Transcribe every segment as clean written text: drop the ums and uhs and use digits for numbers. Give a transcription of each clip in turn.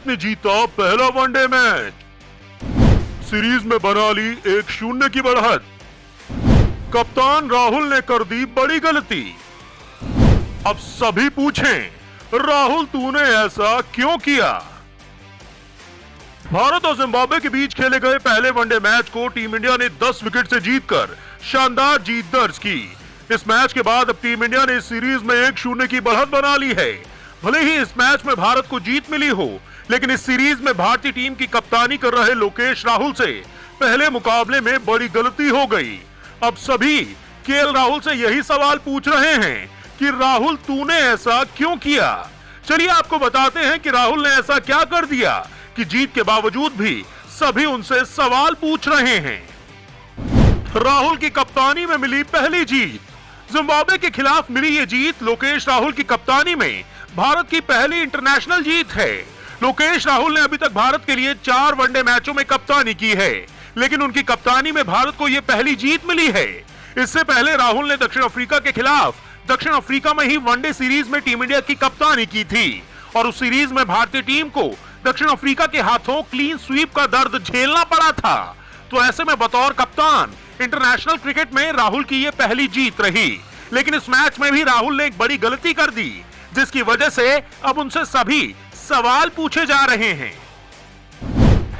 भारत ने जीता पहला वनडे मैच, सीरीज में बना ली 1-0 की बढ़त। कप्तान राहुल ने कर दी बड़ी गलती। अब सभी पूछें, राहुल तूने ऐसा क्यों किया? भारत और जिम्बाब्वे के बीच खेले गए पहले वनडे मैच को टीम इंडिया ने 10 विकेट से जीतकर शानदार जीत दर्ज की। इस मैच के बाद अब टीम इंडिया ने इस सीरीज में 1-0 की बढ़त बना ली है। भले ही इस मैच में भारत को जीत मिली हो, लेकिन इस सीरीज में भारतीय टीम की कप्तानी कर रहे लोकेश राहुल से पहले मुकाबले में बड़ी गलती हो गई। अब सभी केएल राहुल से यही सवाल पूछ रहे हैं कि राहुल तूने ऐसा क्यों किया? चलिए आपको बताते हैं कि राहुल ने ऐसा क्या कर दिया कि जीत के बावजूद भी सभी उनसे सवाल पूछ रहे हैं। राहुल की कप्तानी में मिली पहली जीत। जिम्बाब्वे के खिलाफ मिली ये जीत लोकेश राहुल की कप्तानी में भारत की पहली इंटरनेशनल जीत है। लोकेश राहुल ने अभी तक भारत के लिए 4 वनडे मैचों में कप्तानी की है, लेकिन उनकी कप्तानी में भारत को यह पहली जीत मिली है। इससे पहले राहुल ने दक्षिण अफ्रीका के खिलाफ दक्षिण अफ्रीका में ही वनडे सीरीज में टीम इंडिया की कप्तानी की थी और उस सीरीज में भारतीय टीम को दक्षिण अफ्रीका के हाथों क्लीन स्वीप का दर्द झेलना पड़ा था। तो ऐसे में बतौर कप्तान इंटरनेशनल क्रिकेट में राहुल की यह पहली जीत रही। लेकिन इस मैच में भी राहुल ने एक बड़ी गलती कर दी, जिसकी वजह से अब उनसे सभी सवाल पूछे जा रहे हैं।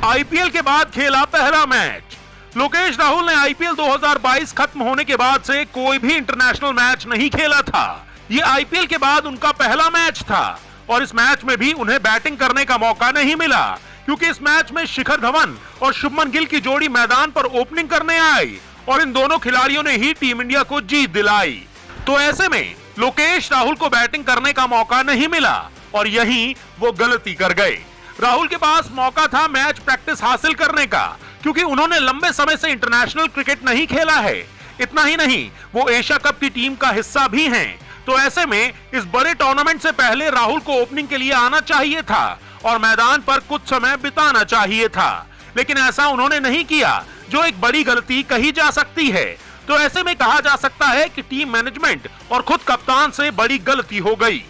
आईपीएल के बाद खेला पहला मैच। लोकेश राहुल ने आईपीएल 2022 खत्म होने के बाद से कोई भी इंटरनेशनल मैच नहीं खेला था। ये आईपीएल के बाद उनका पहला मैच था और इस मैच में भी उन्हें बैटिंग करने का मौका नहीं मिला, क्योंकि इस मैच में शिखर धवन और शुभमन गिल की जोड़ी मैदान पर ओपनिंग करने आई और इन दोनों खिलाड़ियों ने ही टीम इंडिया को जीत दिलाई। तो ऐसे में लोकेश राहुल को बैटिंग करने का मौका नहीं मिला और यही वो गलती कर गए। राहुल के पास मौका था मैच प्रैक्टिस हासिल करने का, क्योंकि उन्होंने लंबे समय से इंटरनेशनल क्रिकेट नहीं खेला है। इतना ही नहीं, वो एशिया कप की टीम का हिस्सा भी हैं। तो ऐसे में इस बड़े टूर्नामेंट से पहले राहुल को ओपनिंग के लिए आना चाहिए था और मैदान पर कुछ समय बिताना चाहिए था, लेकिन ऐसा उन्होंने नहीं किया, जो एक बड़ी गलती कही जा सकती है। तो ऐसे में कहा जा सकता है कि टीम मैनेजमेंट और खुद कप्तान से बड़ी गलती हो गई।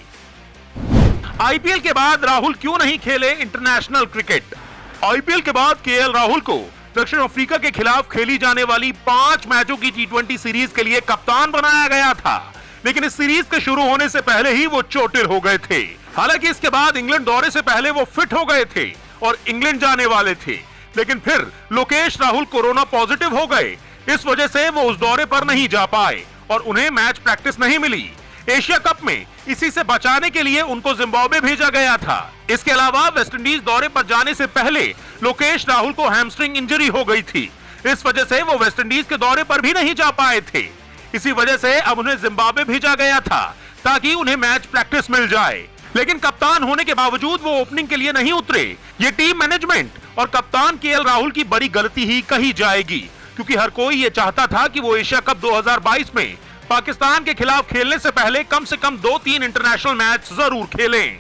आईपीएल के बाद राहुल क्यों नहीं खेले इंटरनेशनल क्रिकेट? आईपीएल के बाद केएल राहुल को दक्षिण अफ्रीका के खिलाफ खेली जाने वाली 5 मैचों की टी20 सीरीज के लिए कप्तान बनाया गया था, लेकिन इस सीरीज के शुरू होने से पहले ही वो चोटिल हो गए थे। हालांकि इसके बाद इंग्लैंड दौरे से पहले वो फिट हो गए थे और इंग्लैंड जाने वाले थे, लेकिन फिर लोकेश राहुल कोरोना पॉजिटिव हो गए। इस वजह से वो उस दौरे पर नहीं जा पाए और उन्हें मैच प्रैक्टिस नहीं मिली। एशिया कप में इसी से बचाने के लिए उनको जिम्बाब्वे भेजा गया था। इसके अलावा वेस्टइंडीज दौरे पर जाने से पहले लोकेश राहुल को हैमस्ट्रिंग इंजरी हो गई थी। इस वजह से वो वेस्टइंडीज के दौरे पर भी नहीं जा पाए थे। इसी वजह से अब उन्हें जिम्बाब्वे भेजा गया था ताकि उन्हें मैच प्रैक्टिस मिल जाए। लेकिन कप्तान होने के बावजूद वो ओपनिंग के लिए नहीं उतरे। ये टीम मैनेजमेंट और कप्तान केएल राहुल की बड़ी गलती ही कही जाएगी, क्योंकि हर कोई ये चाहता था कि वो एशिया कप 2022 में पाकिस्तान के खिलाफ खेलने से पहले कम से कम 2-3 इंटरनेशनल मैच जरूर खेलें।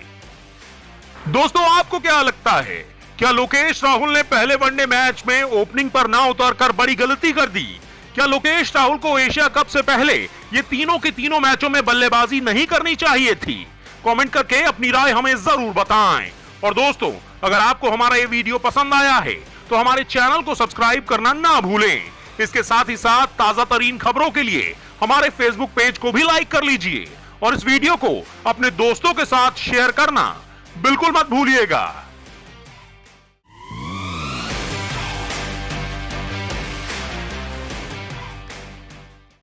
दोस्तों, आपको क्या लगता है? क्या लोकेश राहुल ने पहले वनडे मैच में ओपनिंग पर ना उतरकर बड़ी गलती कर दी? क्या लोकेश राहुल को एशिया कप से पहले ये तीनों के तीनों मैचों में बल्लेबाजी नहीं करनी चाहिए थी? कमेंट करके अपनी राय हमें जरूर बताएं। और दोस्तों, अगर आपको हमारा ये वीडियो पसंद आया है तो हमारे चैनल को सब्सक्राइब करना ना भूलें। इसके साथ ही साथ ताजा तरीन खबरों के लिए हमारे फेसबुक पेज को भी लाइक कर लीजिए और इस वीडियो को अपने दोस्तों के साथ शेयर करना बिल्कुल मत भूलिएगा।